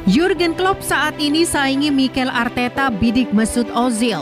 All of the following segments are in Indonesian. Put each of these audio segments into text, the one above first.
Jurgen Klopp saat ini saingi Mikel Arteta bidik Mesut Ozil.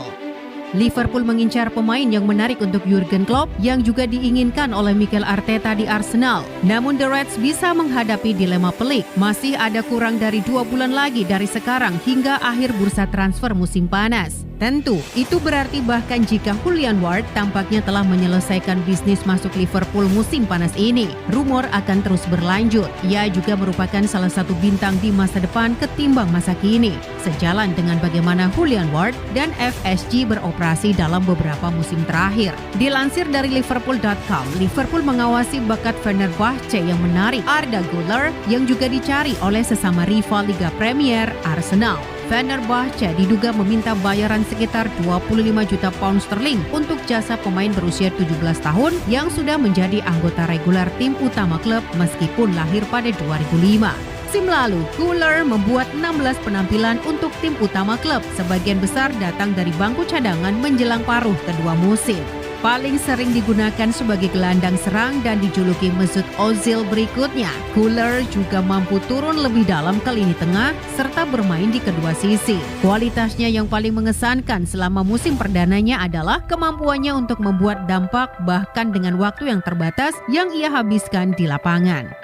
Liverpool mengincar pemain yang menarik untuk Jurgen Klopp yang juga diinginkan oleh Mikel Arteta di Arsenal. Namun The Reds bisa menghadapi dilema pelik. Masih ada kurang dari 2 bulan lagi dari sekarang hingga akhir bursa transfer musim panas. Tentu, itu berarti bahkan jika Julian Ward tampaknya telah menyelesaikan bisnis masuk Liverpool musim panas ini, rumor akan terus berlanjut. Ia juga merupakan salah satu bintang di masa depan ketimbang masa kini, sejalan dengan bagaimana Julian Ward dan FSG beroperasi dalam beberapa musim terakhir. Dilansir dari Liverpool.com, Liverpool mengawasi bakat Fenerbahce yang menarik Arda Güler yang juga dicari oleh sesama rival Liga Premier Arsenal. Fenerbahce diduga meminta bayaran sekitar 25 juta pound sterling untuk jasa pemain berusia 17 tahun yang sudah menjadi anggota reguler tim utama klub meskipun lahir pada 2005. Musim lalu, Güler membuat 16 penampilan untuk tim utama klub, sebagian besar datang dari bangku cadangan menjelang paruh kedua musim. Paling sering digunakan sebagai gelandang serang dan dijuluki Mesut Ozil berikutnya. Güler juga mampu turun lebih dalam ke lini tengah serta bermain di kedua sisi. Kualitasnya yang paling mengesankan selama musim perdananya adalah kemampuannya untuk membuat dampak bahkan dengan waktu yang terbatas yang ia habiskan di lapangan.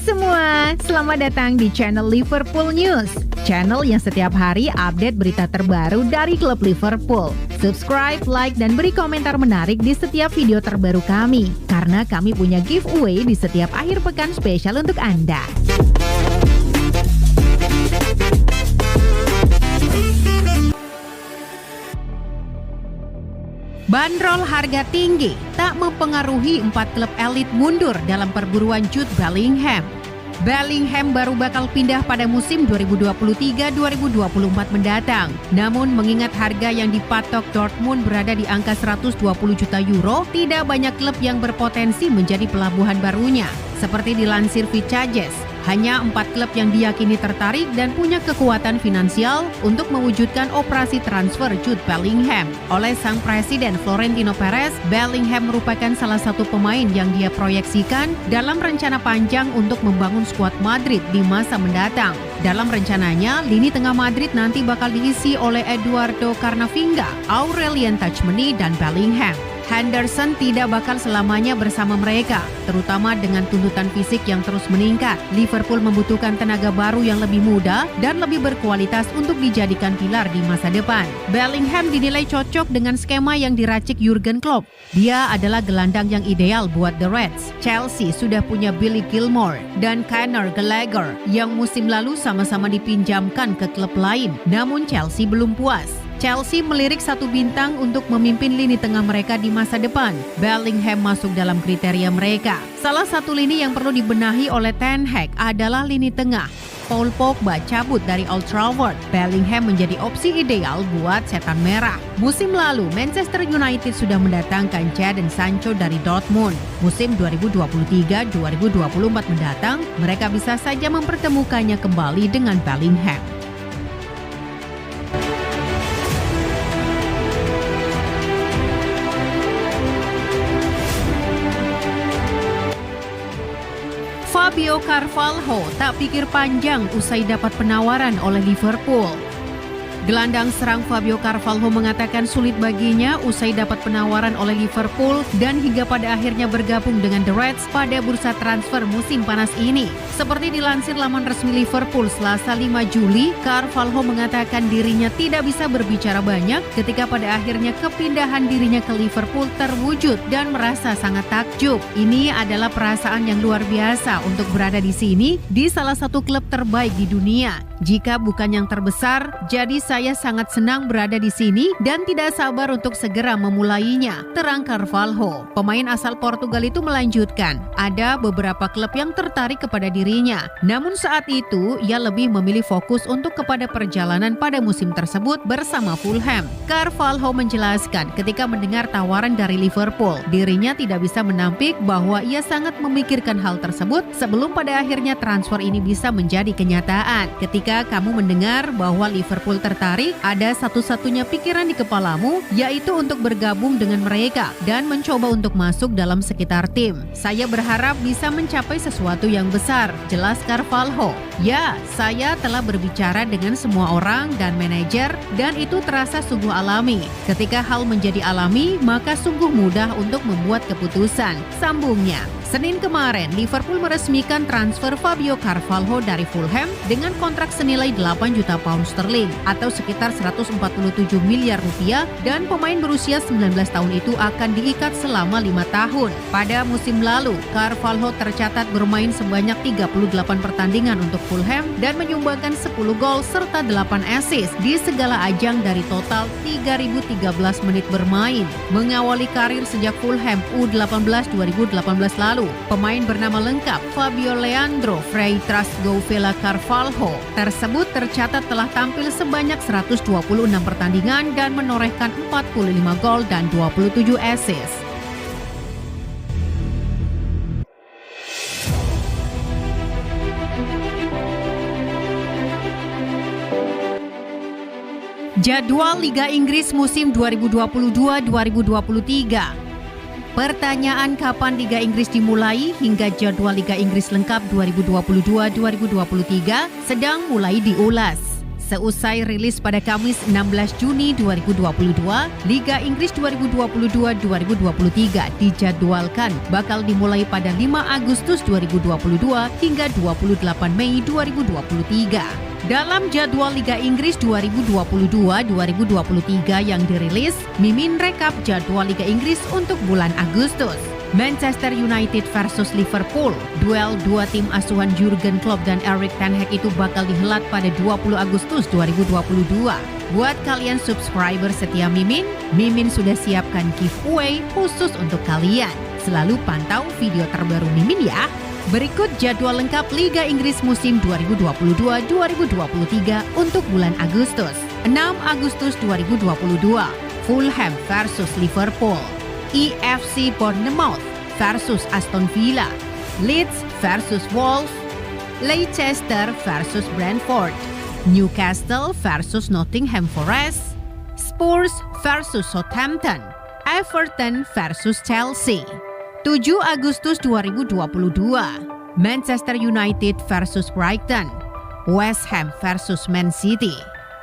Semua, selamat datang di channel Liverpool News, channel yang setiap hari update berita terbaru dari klub Liverpool. Subscribe, like, dan beri komentar menarik di setiap video terbaru kami, karena kami punya giveaway di setiap akhir pekan spesial untuk Anda. Bandrol harga tinggi tak mempengaruhi 4 klub elit mundur dalam perburuan Jude Bellingham. Bellingham baru bakal pindah pada musim 2023-2024 mendatang. Namun mengingat harga yang dipatok Dortmund berada di angka 120 juta euro, tidak banyak klub yang berpotensi menjadi pelabuhan barunya. Seperti dilansir Fichajes, hanya 4 klub yang diyakini tertarik dan punya kekuatan finansial untuk mewujudkan operasi transfer Jude Bellingham. Oleh sang presiden Florentino Perez, Bellingham merupakan salah satu pemain yang dia proyeksikan dalam rencana panjang untuk membangun skuad Madrid di masa mendatang. Dalam rencananya, lini tengah Madrid nanti bakal diisi oleh Eduardo Camavinga, Aurelien Tchouaméni, dan Bellingham. Henderson tidak bakal selamanya bersama mereka, terutama dengan tuntutan fisik yang terus meningkat. Liverpool membutuhkan tenaga baru yang lebih muda dan lebih berkualitas untuk dijadikan pilar di masa depan. Bellingham dinilai cocok dengan skema yang diracik Jurgen Klopp. Dia adalah gelandang yang ideal buat The Reds. Chelsea sudah punya Billy Gilmour dan Conor Gallagher yang musim lalu sama-sama dipinjamkan ke klub lain, namun Chelsea belum puas. Chelsea melirik satu bintang untuk memimpin lini tengah mereka di masa depan. Bellingham masuk dalam kriteria mereka. Salah satu lini yang perlu dibenahi oleh Ten Hag adalah lini tengah. Paul Pogba cabut dari Old Trafford. Bellingham menjadi opsi ideal buat setan merah. Musim lalu, Manchester United sudah mendatangkan Jadon Sancho dari Dortmund. Musim 2023-2024 mendatang, mereka bisa saja mempertemukannya kembali dengan Bellingham. Fabio Carvalho tak pikir panjang usai dapat penawaran oleh Liverpool. Gelandang serang Fabio Carvalho mengatakan sulit baginya usai dapat penawaran oleh Liverpool dan hingga pada akhirnya bergabung dengan The Reds pada bursa transfer musim panas ini. Seperti dilansir laman resmi Liverpool Selasa 5 Juli, Carvalho mengatakan dirinya tidak bisa berbicara banyak ketika pada akhirnya kepindahan dirinya ke Liverpool terwujud dan merasa sangat takjub. Ini adalah perasaan yang luar biasa untuk berada di sini di salah satu klub terbaik di dunia. Jika bukan yang terbesar, jadi saya sangat senang berada di sini dan tidak sabar untuk segera memulainya, terang Carvalho. Pemain asal Portugal itu melanjutkan, ada beberapa klub yang tertarik kepada dirinya. Namun saat itu, ia lebih memilih fokus untuk kepada perjalanan pada musim tersebut bersama Fulham. Carvalho menjelaskan ketika mendengar tawaran dari Liverpool, dirinya tidak bisa menampik bahwa ia sangat memikirkan hal tersebut sebelum pada akhirnya transfer ini bisa menjadi kenyataan. Ketika Jika kamu mendengar bahwa Liverpool tertarik, ada satu-satunya pikiran di kepalamu, yaitu untuk bergabung dengan mereka dan mencoba untuk masuk dalam sekitar tim. Saya berharap bisa mencapai sesuatu yang besar, jelas Carvalho. Ya, saya telah berbicara dengan semua orang dan manajer dan itu terasa sungguh alami. Ketika hal menjadi alami, maka sungguh mudah untuk membuat keputusan, sambungnya. Senin kemarin, Liverpool meresmikan transfer Fabio Carvalho dari Fulham dengan kontrak senilai 8 juta pound sterling atau sekitar 147 miliar rupiah dan pemain berusia 19 tahun itu akan diikat selama 5 tahun. Pada musim lalu, Carvalho tercatat bermain sebanyak 38 pertandingan untuk Fulham dan menyumbangkan 10 gol serta 8 assist di segala ajang dari total 3.013 menit bermain. Mengawali karir sejak Fulham U18 2018 lalu, pemain bernama lengkap Fabio Leandro Freitas Gouvela Carvalho tersebut tercatat telah tampil sebanyak 126 pertandingan dan menorehkan 45 gol dan 27 assist. Jadwal Liga Inggris musim 2022-2023. Pertanyaan kapan Liga Inggris dimulai hingga jadwal Liga Inggris lengkap 2022-2023 sedang mulai diulas. Seusai rilis pada Kamis 16 Juni 2022, Liga Inggris 2022-2023 dijadwalkan bakal dimulai pada 5 Agustus 2022 hingga 28 Mei 2023. Dalam jadwal Liga Inggris 2022-2023 yang dirilis, Mimin rekap jadwal Liga Inggris untuk bulan Agustus. Manchester United versus Liverpool. Duel dua tim asuhan Jurgen Klopp dan Erik ten Hag itu bakal dihelat pada 20 Agustus 2022. Buat kalian subscriber setia Mimin, Mimin sudah siapkan giveaway khusus untuk kalian. Selalu pantau video terbaru Mimin ya. Berikut jadwal lengkap Liga Inggris musim 2022-2023 untuk bulan Agustus. 6 Agustus 2022, Fulham versus Liverpool. EFC Bournemouth versus Aston Villa. Leeds versus Wolves. Leicester versus Brentford. Newcastle versus Nottingham Forest. Spurs versus Southampton. Everton versus Chelsea. 7 Agustus 2022, Manchester United versus Brighton, West Ham versus Man City.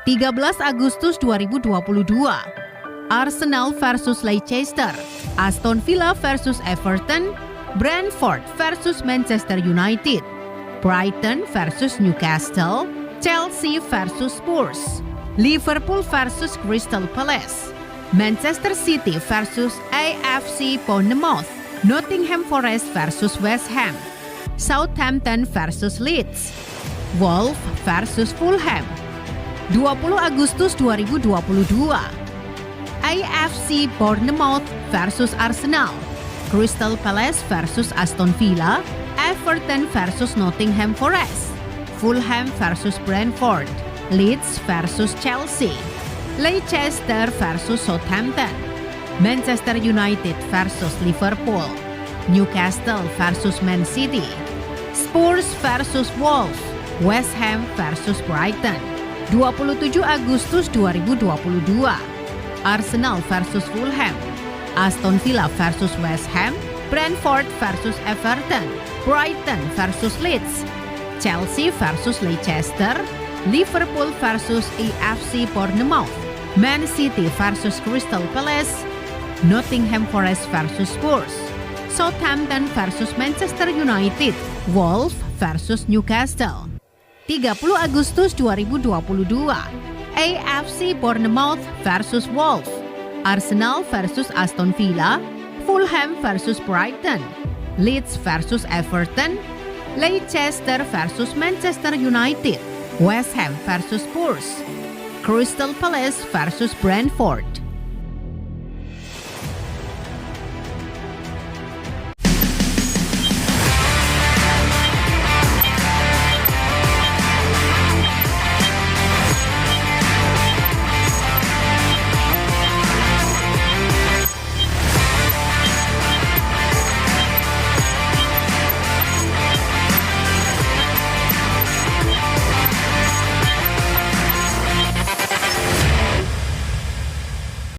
13 Agustus 2022, Arsenal versus Leicester, Aston Villa versus Everton, Brentford versus Manchester United, Brighton versus Newcastle, Chelsea versus Spurs, Liverpool versus Crystal Palace, Manchester City versus AFC Bournemouth, Nottingham Forest versus West Ham, Southampton versus Leeds, Wolves versus Fulham. 20 Agustus 2022, AFC Bournemouth versus Arsenal, Crystal Palace versus Aston Villa, Everton versus Nottingham Forest, Fulham versus Brentford, Leeds versus Chelsea, Leicester versus Southampton, Manchester United versus Liverpool, Newcastle versus Man City, Spurs versus Wolves, West Ham versus Brighton. 27 Agustus 2022, Arsenal versus Fulham, Aston Villa versus West Ham, Brentford versus Everton, Brighton versus Leeds, Chelsea versus Leicester, Liverpool versus AFC Bournemouth, Man City versus Crystal Palace, Nottingham Forest versus Spurs, Southampton versus Manchester United, Wolves versus Newcastle. 30 Agustus 2022, AFC Bournemouth versus Wolves, Arsenal versus Aston Villa, Fulham versus Brighton, Leeds versus Everton, Leicester versus Manchester United, West Ham versus Spurs, Crystal Palace versus Brentford.